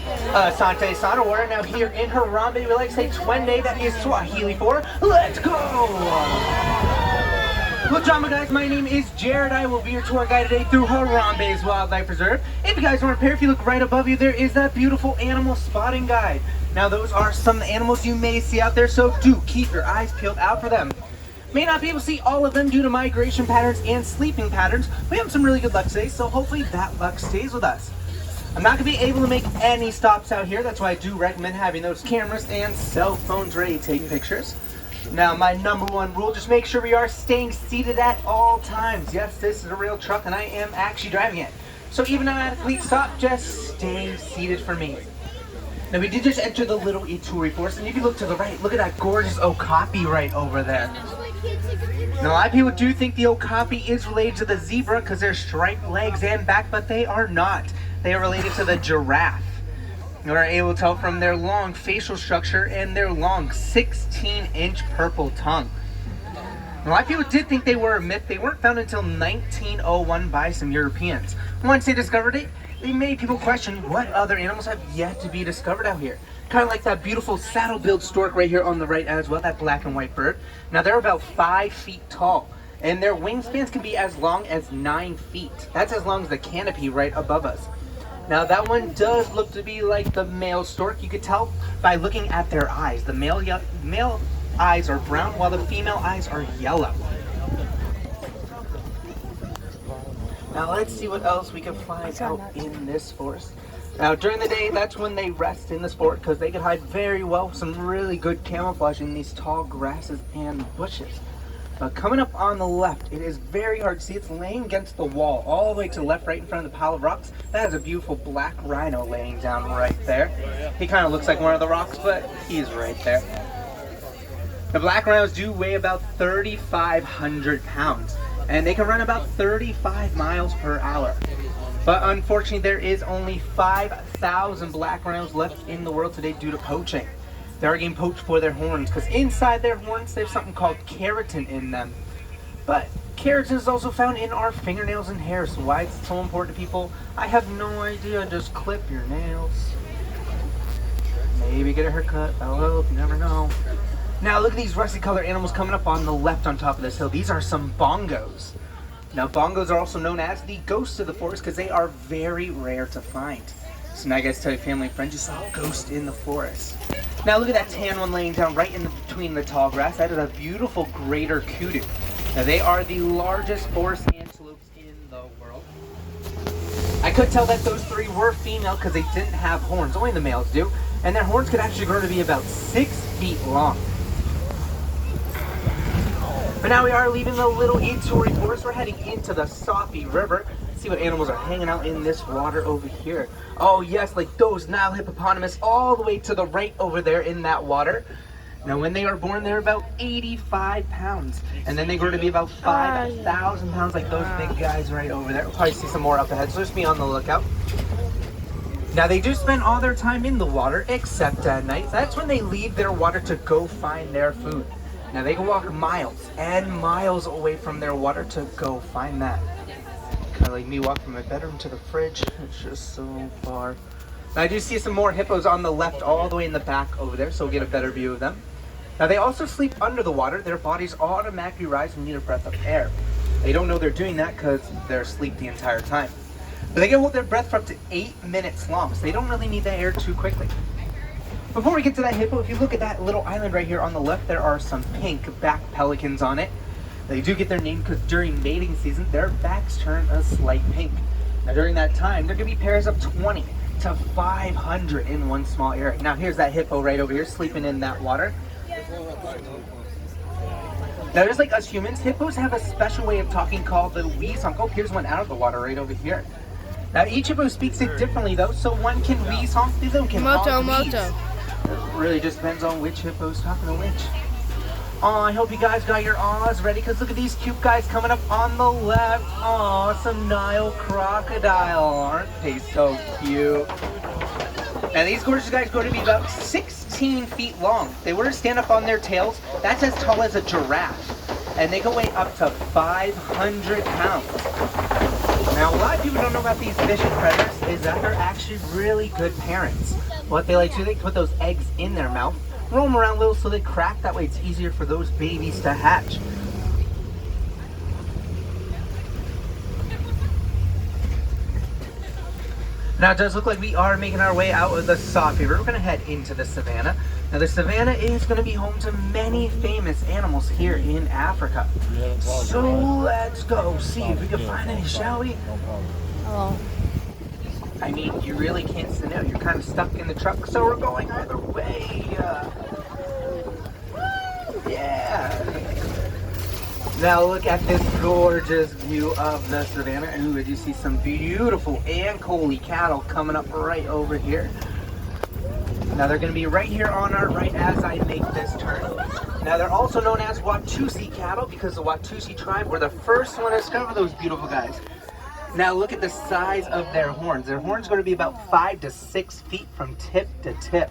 Asante Sonora. Now here in Harambe, we like to say Twende, that is Swahili for let's go! Well, drama guys, my name is Jared. I will be your tour guide today through Harambe's Wildlife Reserve. If you guys want to pair, if you look right above you, there is that beautiful animal spotting guide. Now those are some of the animals you may see out there, so do keep your eyes peeled out for them. May not be able to see all of them due to migration patterns and sleeping patterns. We have some really good luck today, so hopefully that luck stays with us. I'm not going to be able to make any stops out here. That's why I do recommend having those cameras and cell phones ready to take pictures. Now, my number one rule, just make sure we are staying seated at all times. Yes, this is a real truck and I am actually driving it. So even though I'm at a complete stop, just stay seated for me. Now, we did just enter the Little Ituri Forest, and if you look to the right, look at that gorgeous okapi right over there. Now, a lot of people do think the okapi is related to the zebra because they're striped legs and back, but they are not. They are related to the giraffe. You are able to tell from their long facial structure and their long 16-inch purple tongue. A lot of people did think they were a myth. They weren't found until 1901 by some Europeans. Once they discovered it, they made people question what other animals have yet to be discovered out here. Kind of like that beautiful saddle-billed stork right here on the right as well, that black and white bird. Now they're about 5 feet tall, and their wingspans can be as long as 9 feet. That's as long as the canopy right above us. Now that one does look to be like the male stork. You could tell by looking at their eyes. The male eyes are brown while the female eyes are yellow. Now let's see what else we can find out in this forest. Now during the day, that's when they rest in this forest because they can hide very well with some really good camouflage in these tall grasses and bushes. But coming up on the left, it is very hard to see. It's laying against the wall all the way to the left, right in front of the pile of rocks. That is a beautiful black rhino laying down right there. He kind of looks like one of the rocks, but he's right there. The black rhinos do weigh about 3,500 pounds, and they can run about 35 miles per hour. But unfortunately, there is only 5,000 black rhinos left in the world today due to poaching. They are getting poached for their horns because inside their horns there's something called keratin in them. But keratin is also found in our fingernails and hair, so why it's so important to people, I have no idea. Just clip your nails. Maybe get a haircut. Oh, you never know. Now look at these rusty colored animals coming up on the left on top of this hill. These are some bongos. Now bongos are also known as the ghosts of the forest because they are very rare to find. So now you guys tell your family and friends you saw a ghost in the forest. Now look at that tan one laying down right in between the tall grass. That is a beautiful greater kudu. Now they are the largest forest antelopes in the world. I could tell that those three were female because they didn't have horns. Only the males do. And their horns could actually grow to be about 6 feet long. But now we are leaving the Little Ituri Forest. We're heading into the Safi River. See what animals are hanging out in this water over here. Oh yes, like those Nile hippopotamus all the way to the right over there in that water. Now when they are born, they're about 85 pounds. And then they grow to be about 5,000 pounds like those big guys right over there. We'll probably see some more up ahead, so just be on the lookout. Now they do spend all their time in the water except at night. That's when they leave their water to go find their food. Now they can walk miles and miles away from their water to go find that. Kind of like me walking from my bedroom to the fridge. It's just so far. Now I do see some more hippos on the left all the way in the back over there, so we'll get a better view of them. Now they also sleep under the water. Their bodies automatically rise and need a breath of air. They don't know they're doing that because they're asleep the entire time. But they can hold their breath for up to 8 minutes long, so they don't really need the air too quickly. Before we get to that hippo, if you look at that little island right here on the left, there are some pink back pelicans on it. They do get their name because during mating season, their backs turn a slight pink. Now during that time, there could be pairs of 20 to 500 in one small area. Now here's that hippo right over here sleeping in that water. Now just like us humans, hippos have a special way of talking called the wheeze honk. Oh, here's one out of the water right over here. Now each hippo speaks it differently though, so one can wheeze honk, the other can honk wheeze. It really just depends on which hippo's talking to which. Oh, I hope you guys got your awes ready because look at these cute guys coming up on the left. Oh, some Nile crocodile. Aren't they so cute? Now these gorgeous guys grow to be about 16 feet long. They were to stand up on their tails. That's as tall as a giraffe. And they can weigh up to 500 pounds. Now, a lot of people don't know about these vicious predators is that they're actually really good parents. What they like to do, they put those eggs in their mouth, roll them around little so they crack. That way it's easier for those babies to hatch. Now it does look like we are making our way out of the Sauk River. We're going to head into the savannah. Now the savannah is going to be home to many famous animals here in Africa. So let's go see if we can find any, shall we? Oh. I mean, you really can't sit out. You're kind of stuck in the truck, so we're going either way. Yeah. Now look at this gorgeous view of the savannah. And you see some beautiful Ankole cattle coming up right over here. Now they're going to be right here on our right as I make this turn. Now they're also known as Watusi cattle because the Watusi tribe were the first one to discover those beautiful guys. Now look at the size of their horns. Their horns are going to be about 5 to 6 feet from tip to tip.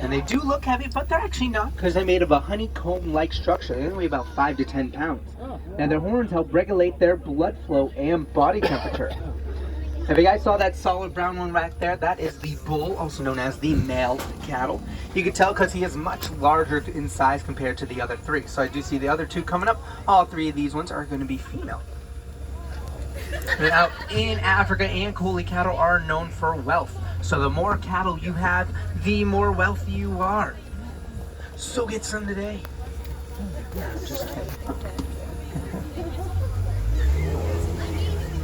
And they do look heavy, but they're actually not because they're made of a honeycomb-like structure. They only weigh about 5 to 10 pounds. Now their horns help regulate their blood flow and body temperature. If you guys saw that solid brown one right there, that is the bull, also known as the male cattle. You can tell because he is much larger in size compared to the other three. So I do see the other two coming up. All three of these ones are going to be female. Now, in Africa, Ankole cattle are known for wealth. So the more cattle you have, the more wealthy you are. So get some today. Just kidding.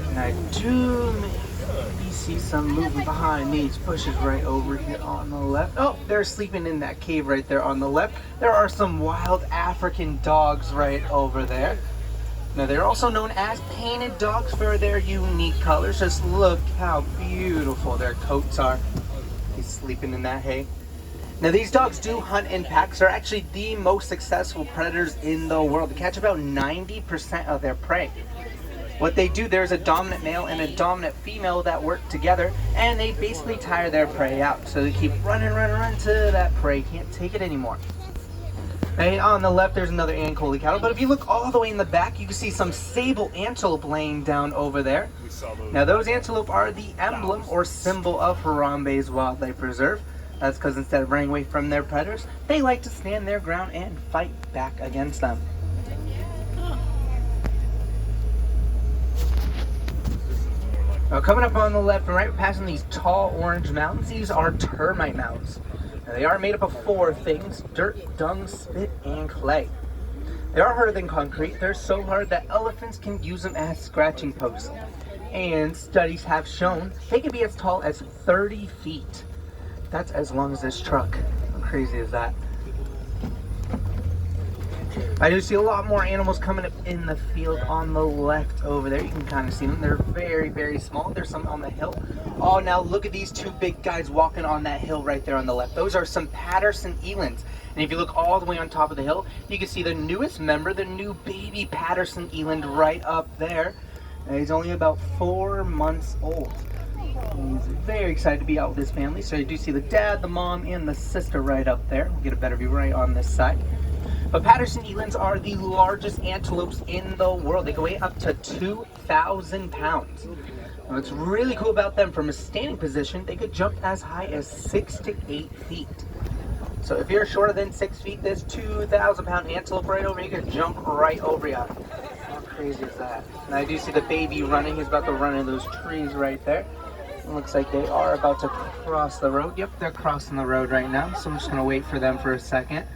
And I do maybe see some moving behind these bushes right over here on the left. Oh, they're sleeping in that cave right there on the left. There are some wild African dogs right over there. Now they're also known as painted dogs for their unique colors. Just look how beautiful their coats are. He's sleeping in that hay. Now these dogs do hunt in packs. They're actually the most successful predators in the world. They catch about 90% of their prey. What they do, there's a dominant male and a dominant female that work together, and they basically tire their prey out. So they keep running till that prey can't take it anymore. And on the left, there's another Ankole cattle. But if you look all the way in the back, you can see some sable antelope laying down over there. Now, those antelope are the emblem or symbol of Harambe's Wildlife Reserve. That's because instead of running away from their predators, they like to stand their ground and fight back against them. Now, coming up on the left and right, passing these tall orange mountains, these are termite mounds. Now, they are made up of 4 things: dirt, dung, spit, and clay. They are harder than concrete. They're so hard that elephants can use them as scratching posts. And studies have shown they can be as tall as 30 feet. That's as long as this truck. How crazy is that? I do see a lot more animals coming up in the field on the left over there. You can kind of see them. They're very, very small. There's some on the hill. Oh, now look at these 2 big guys walking on that hill right there on the left. Those are some Patterson elands. And if you look all the way on top of the hill, you can see the newest member, the new baby Patterson eland right up there. And he's only about 4 months old. He's very excited to be out with his family. So you do see the dad, the mom, and the sister right up there. We'll get a better view right on this side. But Patterson elands are the largest antelopes in the world. They can weigh up to 2,000 pounds. Now, what's really cool about them, from a standing position, they could jump as high as 6 to 8 feet. So if you're shorter than 6 feet, this 2,000-pound antelope right over, you can jump right over you. How crazy is that? And I do see the baby running. He's about to run in those trees right there. It looks like they are about to cross the road. Yep, they're crossing the road right now. So I'm just going to wait for them for a second.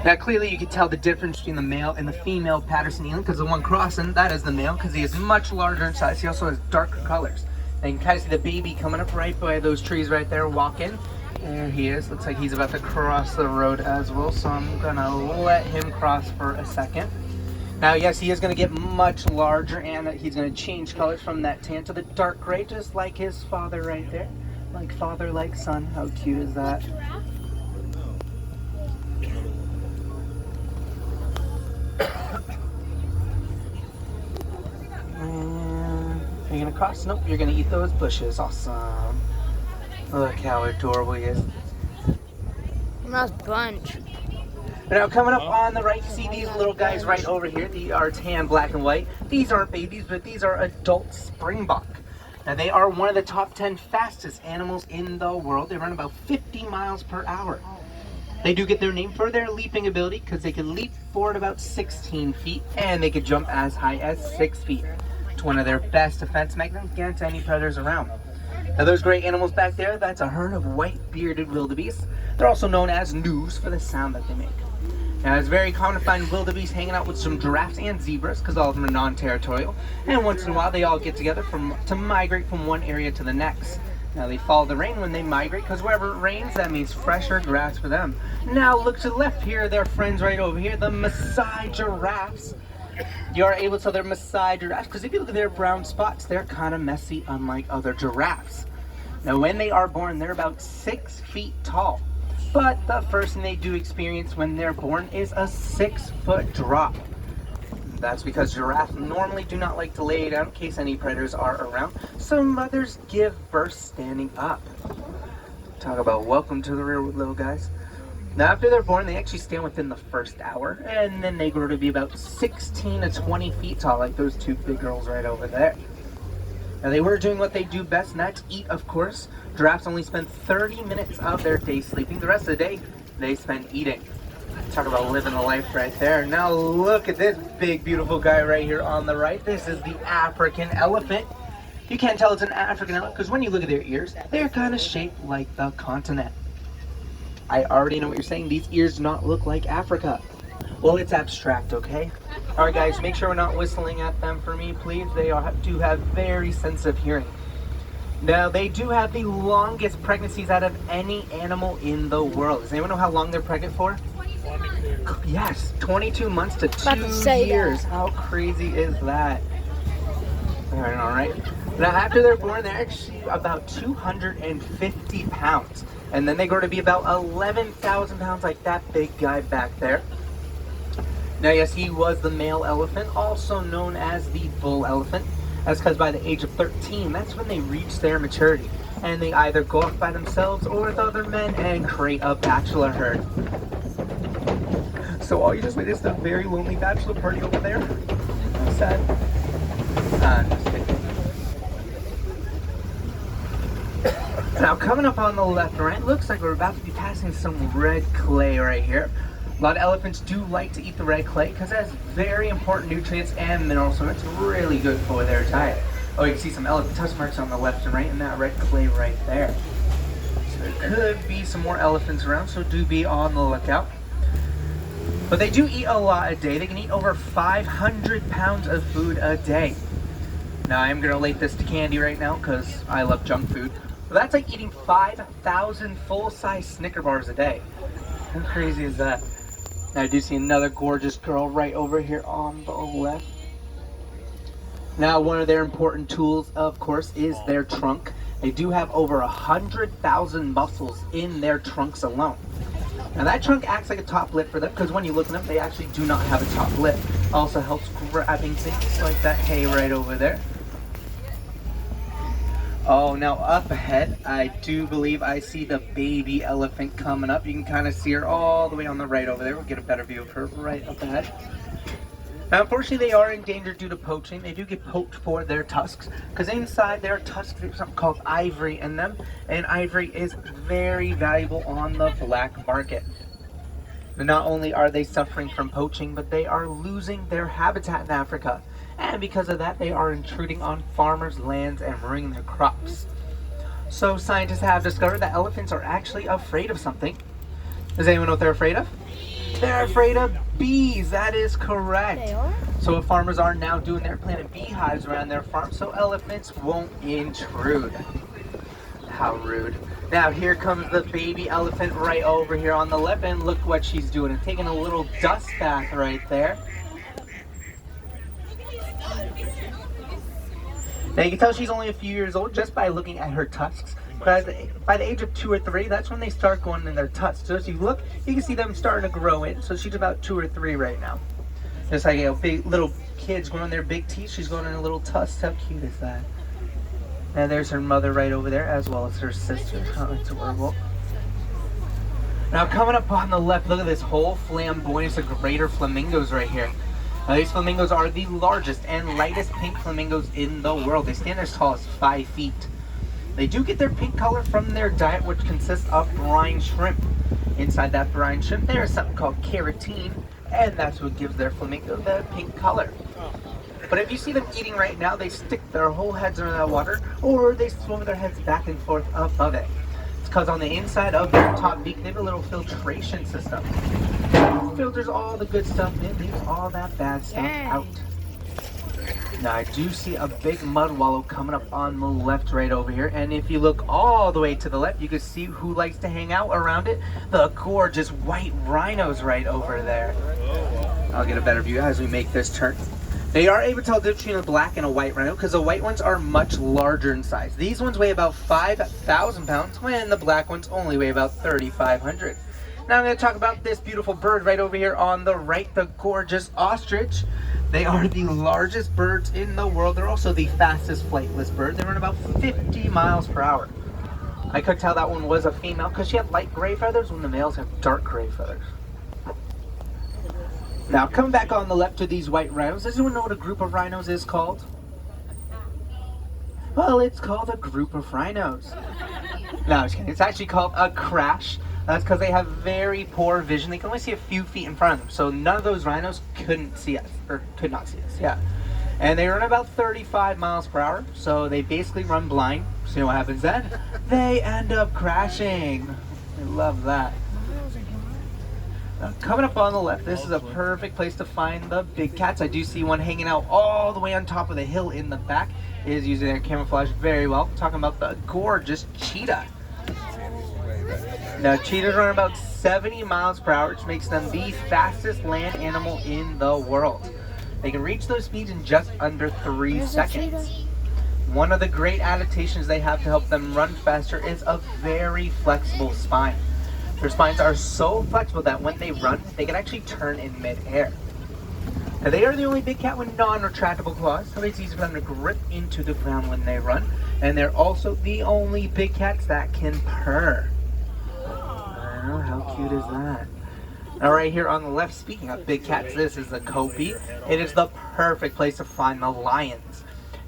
Now clearly you can tell the difference between the male and the female Patterson eland, because the one crossing, that is the male, because he is much larger in size. He also has darker colors. And you can kind of see the baby coming up right by those trees right there, walking. There he is. Looks like he's about to cross the road as well, so I'm going to let him cross for a second. Now yes, he is going to get much larger, and he's going to change colors from that tan to the dark gray, just like his father right there. Like father, like son. How cute is that? You're gonna cross? Nope, you're gonna eat those bushes. Awesome. Look how adorable he is. Nice bunch. Now coming up on the right, you see these little guys right over here. These are tan, black, and white. These aren't babies, but these are adult springbok. Now they are one of the top 10 fastest animals in the world. They run about 50 miles per hour. They do get their name for their leaping ability because they can leap forward about 16 feet and they can jump as high as 6 feet. It's one of their best defense mechanisms against any predators around. Now those great animals back there, that's a herd of white bearded wildebeest. They're also known as gnu's for the sound that they make. Now it's very common to find wildebeest hanging out with some giraffes and zebras because all of them are non-territorial. And once in a while they all get together to migrate from one area to the next. Now they follow the rain when they migrate because wherever it rains, that means fresher grass for them. Now look to the left here, their friends right over here, the Maasai giraffes. You are able to tell they're Maasai giraffes because if you look at their brown spots, they're kind of messy unlike other giraffes. Now when they are born, they're about 6 feet tall. But the first thing they do experience when they're born is a 6-foot drop. That's because giraffes normally do not like to lay down in case any predators are around, so mothers give birth standing up. Talk about welcome to the real world, little guys. Now after they're born, they actually stand within the first hour, and then they grow to be about 16 to 20 feet tall, like those two big girls right over there. Now they were doing what they do best, and that's eat, of course. Giraffes only spend 30 minutes of their day sleeping. The rest of the day, they spend eating. Talk about living the life right there. Now look at this big, beautiful guy right here on the right. This is the African elephant. You can't tell it's an African elephant because when you look at their ears, they're kind of shaped like the continent. I already know what you're saying. These ears do not look like Africa. Well, it's abstract, okay? All right, guys, make sure we're not whistling at them for me, please. They do have very sensitive hearing. Now, they do have the longest pregnancies out of any animal in the world. Does anyone know how long they're pregnant for? 22. Yes, 22 months to 2 years. That. How crazy is that? All right. Now, after they're born, they're actually about 250 pounds. And then they grow to be about 11,000 pounds, like that big guy back there. Now, yes, he was the male elephant, also known as the bull elephant. That's because by the age of 13, that's when they reach their maturity. And they either go off by themselves or with other men and create a bachelor herd. So all you just witnessed a very lonely bachelor party over there. I'm sad. I'm just kidding. Now coming up on the left and right, looks like we're about to be passing some red clay right here. A lot of elephants do like to eat the red clay because it has very important nutrients and minerals, so it's really good for their diet. Oh, you can see some elephant tusk marks on the left and right and that red clay right there. So there could be some more elephants around, so do be on the lookout. But they do eat a lot a day. They can eat over 500 pounds of food a day. Now I'm going to relate this to candy right now because I love junk food. But that's like eating 5,000 full-size Snicker bars a day. How crazy is that? Now I do see another gorgeous girl right over here on the left. Now one of their important tools, of course, is their trunk. They do have over 100,000 muscles in their trunks alone. Now that trunk acts like a top lip for them because when you look at them, they actually do not have a top lip. Also helps grabbing things like that hay right over there. Oh, now up ahead, I do believe I see the baby elephant coming up. You can kind of see her all the way on the right over there. We'll get a better view of her right up ahead. Now, unfortunately, they are endangered due to poaching. They do get poached for their tusks because inside their tusks, there's something called ivory in them. And ivory is very valuable on the black market. Not only are they suffering from poaching, but they are losing their habitat in Africa. And because of that, they are intruding on farmers' lands and ruining their crops. So scientists have discovered that elephants are actually afraid of something. Does anyone know what they're afraid of? They're afraid of bees. That is correct. They are? So what farmers are now doing, they're planting beehives around their farm so elephants won't intrude. How rude. Now here comes the baby elephant right over here on the left, and look what she's doing. And taking a little dust bath right there. Now you can tell she's only a few years old just by looking at her tusks. But by the age of 2 or 3, that's when they start going in their tusks. So as you look, you can see them starting to grow in. So she's about 2 or 3 right now. Just like, you know, big little kids growing their big teeth, she's going in a little tusk. How cute is that? And there's her mother right over there, as well as her sister. Oh, it's adorable. Now coming up on the left, look at this whole flamboyance of greater flamingos right here. Now these flamingos are the largest and lightest pink flamingos in the world. They stand as tall as 5 feet. They do get their pink color from their diet, which consists of brine shrimp. Inside that brine shrimp, there is something called carotene, and that's what gives their flamingo the pink color. But if you see them eating right now, they stick their whole heads under that water, or they swim their heads back and forth above it. It's because on the inside of their top beak, they have a little filtration system. It filters all the good stuff in, leaves all that bad stuff out. Now I do see a big mud wallow coming up on the left right over here, and if you look all the way to the left, you can see who likes to hang out around it. The gorgeous white rhinos right over there. I'll get a better view as we make this turn. They are able to tell the difference between a black and a white rhino because the white ones are much larger in size. These ones weigh about 5,000 pounds when the black ones only weigh about 3,500. Now I'm going to talk about this beautiful bird right over here on the right, the gorgeous ostrich. They are the largest birds in the world. They're also the fastest flightless bird. They run about 50 miles per hour. I could tell that one was a female because she had light gray feathers when the males have dark gray feathers. Now coming back on the left to these white rhinos, does anyone know what a group of rhinos is called? Well, it's called a group of rhinos. No, I'm just kidding. It's actually called a crash. That's because they have very poor vision. They can only see a few feet in front of them. So none of those rhinos couldn't see us, or could not see us, yeah. And they run about 35 miles per hour, so they basically run blind. So you know what happens then? They end up crashing. I love that. Now, coming up on the left, this is a perfect place to find the big cats. I do see one hanging out all the way on top of the hill in the back. It is using their camouflage very well. Talking about the gorgeous cheetah. Now, cheetahs run about 70 miles per hour, which makes them the fastest land animal in the world. They can reach those speeds in just under 3 seconds. One of the great adaptations they have to help them run faster is a very flexible spine. Their spines are so flexible that when they run, they can actually turn in mid-air. Now, they are the only big cat with non-retractable claws, so it's easy for them to grip into the ground when they run. And they're also the only big cats that can purr. Oh, how cute is that? Now right here on the left, speaking of big cats, this is the Kopi. It is the perfect place to find the lions.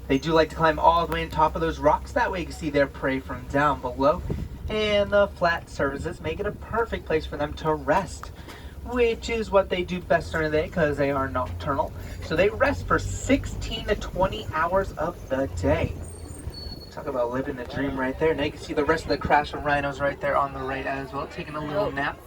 They do like to climb all the way on top of those rocks, that way you can see their prey from down below. And the flat surfaces make it a perfect place for them to rest, which is what they do best during the day because they are nocturnal. So they rest for 16 to 20 hours of the day. Talk about living the dream right there. Now you can see the rest of the crash of rhinos right there on the right as well, taking a little nap.